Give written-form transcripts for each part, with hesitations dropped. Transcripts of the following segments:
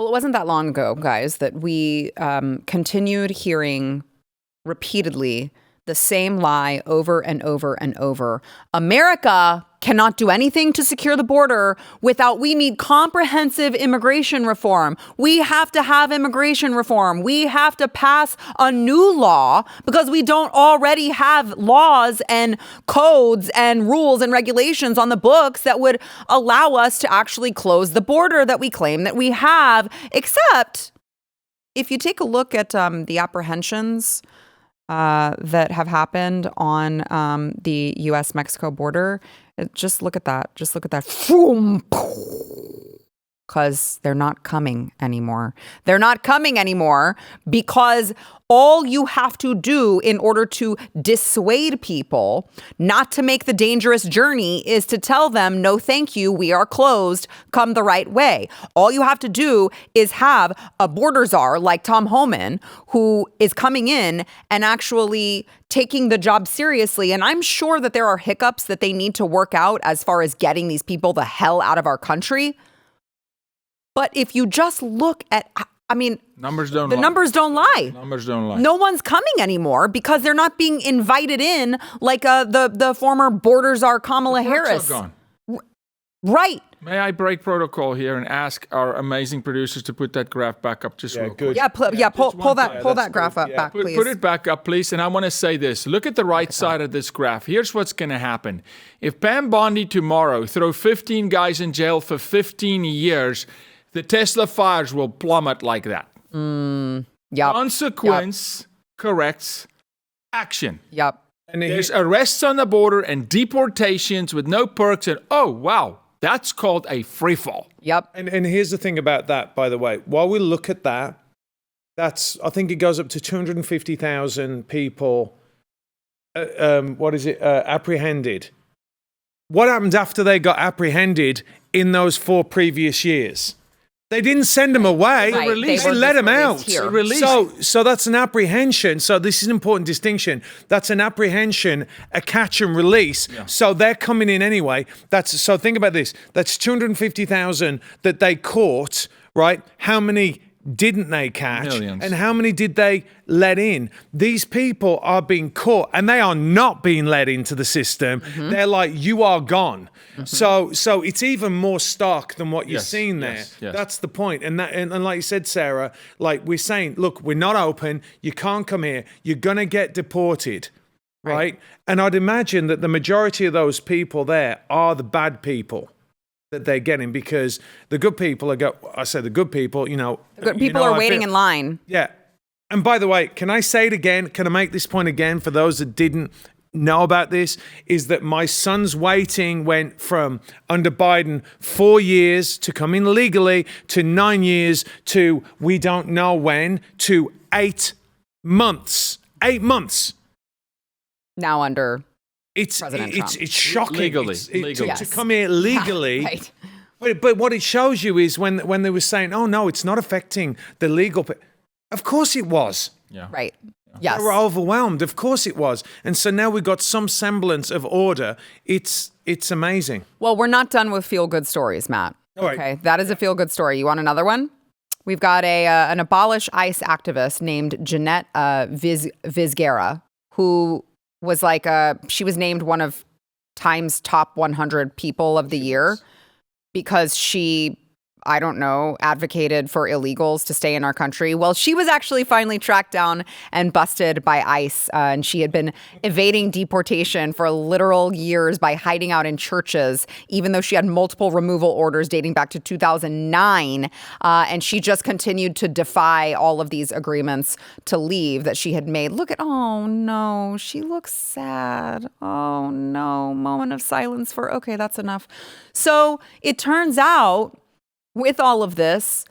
Well, it wasn't that long ago, guys, that we continued hearing repeatedly the same lie over and over and over. America cannot do anything to secure the border we need comprehensive immigration reform. We have to have immigration reform. We have to pass a new law because we don't already have laws and codes and rules and regulations on the books that would allow us to actually close the border that we claim that we have. Except if you take a look at the apprehensions that have happened on the U.S.-Mexico border, just look at that. Just look at that. Because they're not coming anymore. They're not coming anymore because all you have to do in order to dissuade people not to make the dangerous journey is to tell them, no, thank you, we are closed, come the right way. All you have to do is have a border czar like Tom Homan who is coming in and actually taking the job seriously. And I'm sure that there are hiccups that they need to work out as far as getting these people the hell out of our country. But if you just look at, numbers don't lie. Numbers don't lie. Numbers don't lie. No one's coming anymore because they're not being invited in like the former border czar Kamala Harris. Are gone. Right. May I break protocol here and ask our amazing producers to put that graph back up just real quick? Pull that graph up back, please. Put it back up, please. And I want to say this. Look at the right side of this graph. Here's what's going to happen. If Pam Bondi tomorrow throw 15 guys in jail for 15 years, the Tesla fires will plummet like that. Consequence corrects action. Yep. And there's arrests on the border and deportations with no perks. And oh, wow, that's called a free fall. Yep. And here's the thing about that, by the way. While we look at that, I think it goes up to 250,000 people, apprehended. What happened after they got apprehended in those 4 previous years? They didn't send them away. Right. They let them out. So that's an apprehension. So this is an important distinction. That's an apprehension, a catch and release. Yeah. So they're coming in anyway. So think about this. That's 250,000 that they caught, right? How many didn't they catch? Millions. And how many did they let in? These people are being caught and they are not being let into the system. Mm-hmm. They're like, you are gone. Mm-hmm. So it's even more stark than what you're seeing there. Yes. That's the point. And like you said, Sarah, like we're saying, look, we're not open. You can't come here. You're going to get deported. Right? And I'd imagine that the majority of those people there are the bad people that they're getting, because the good people are the good people, the good people are waiting in line. Yeah. And by the way, can I say it again? Can I make this point again for those that didn't know about this? Is that my son's waiting went from under Biden 4 years to come in legally to 9 years to we don't know when to 8 months. 8 months. Now under It's shocking. Legally. To come here legally. Yeah, right. But what it shows you is when they were saying, oh, no, it's not affecting the legal. Of course it was. Yeah. Right. Yes. They were overwhelmed. Of course it was. And so now we've got some semblance of order. It's amazing. Well, we're not done with feel-good stories, Matt. All right. Okay, that is a feel-good story. You want another one? We've got an abolish ICE activist named Jeanette Vizgera, who was she was named one of Time's top 100 people of the year because she, I don't know, advocated for illegals to stay in our country. Well, she was actually finally tracked down and busted by ICE. And she had been evading deportation for literal years by hiding out in churches, even though she had multiple removal orders dating back to 2009. And she just continued to defy all of these agreements to leave that she had made. Oh no, she looks sad. Oh no, moment of silence okay, that's enough. So it turns out, with all of this,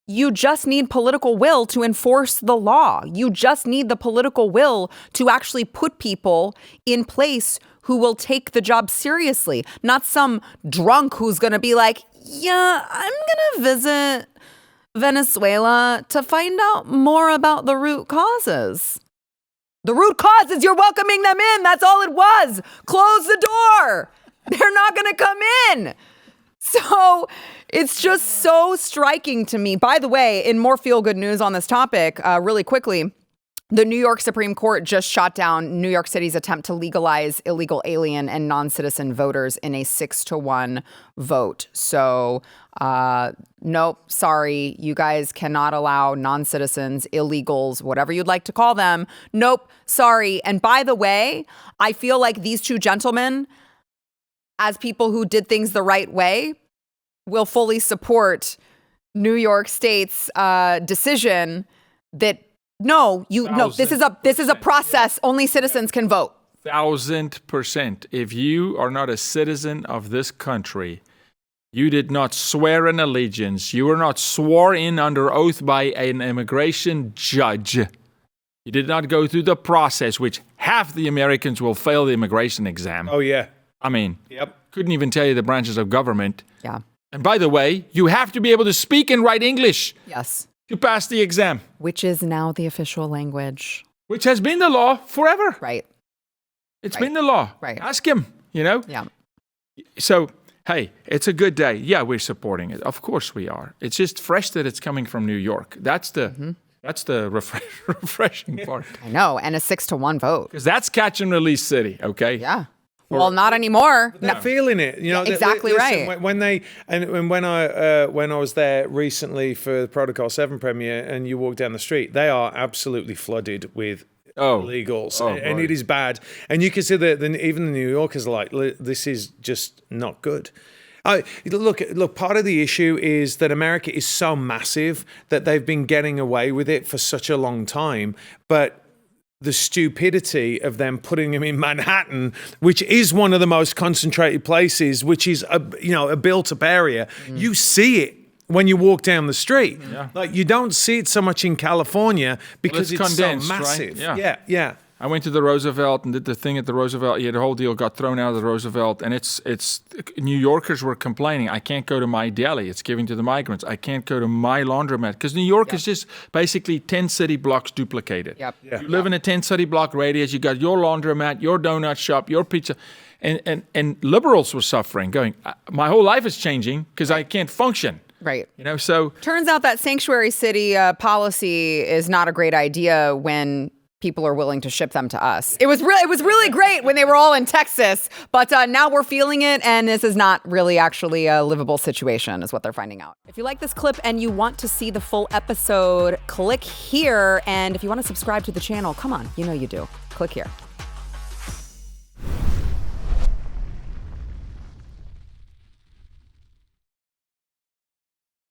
you just need political will to enforce the law. You just need the political will to actually put people in place who will take the job seriously, not some drunk who's going to be like, yeah, I'm going to visit Venezuela to find out more about the root causes. The root cause is you're welcoming them in. That's all it was. Close the door. They're not going to come in. So it's just so striking to me. By the way, in more feel-good news on this topic, really quickly, the New York Supreme Court just shot down New York City's attempt to legalize illegal alien and non-citizen voters in a 6-1 vote. So, nope, sorry, you guys cannot allow non-citizens, illegals, whatever you'd like to call them. Nope, sorry. And by the way, I feel like these two gentlemen, as people who did things the right way, will fully support New York State's decision that no, this is a process. Yeah. Only citizens can vote. 1,000%. If you are not a citizen of this country, you did not swear an allegiance. You were not sworn in under oath by an immigration judge. You did not go through the process, which half the Americans will fail the immigration exam. Oh, yeah. I mean, yep. Couldn't even tell you the branches of government. Yeah. And by the way, you have to be able to speak and write English. Yes. To pass the exam. Which is now the official language. Which has been the law forever. Right. It's been the law. Right. Ask him, Yeah. So, hey, it's a good day. Yeah, we're supporting it. Of course we are. It's just fresh that it's coming from New York. That's the refreshing part. I know. And a 6-1 vote. Because that's catch and release city, okay? Yeah. Well, not anymore. They're feeling it, exactly listen, right. When I was there recently for the Protocol 7 premiere, and you walk down the street, they are absolutely flooded with illegals, and it is bad. And you can see that even the New Yorkers are like, this is just not good. Look. Part of the issue is that America is so massive that they've been getting away with it for such a long time, but the stupidity of them putting him in Manhattan, which is one of the most concentrated places, which is a built-up area. You see it when you walk down the street. Yeah. Like you don't see it so much in California because it's so massive. Right? Yeah. I went to the Roosevelt and did the thing at the Roosevelt. Yeah, the whole deal got thrown out of the Roosevelt, and it's New Yorkers were complaining. I can't go to my deli; it's giving to the migrants. I can't go to my laundromat because New York is just basically 10 city blocks duplicated. Yep. Yeah. You live in a 10 city block radius. You got your laundromat, your donut shop, your pizza, and liberals were suffering, going, my whole life is changing because I can't function. Right. So turns out that sanctuary city policy is not a great idea when people are willing to ship them to us. It was really great when they were all in Texas, but now we're feeling it, and this is not really actually a livable situation, is what they're finding out. If you like this clip and you want to see the full episode, click here, and if you want to subscribe to the channel, come on, you do. Click here.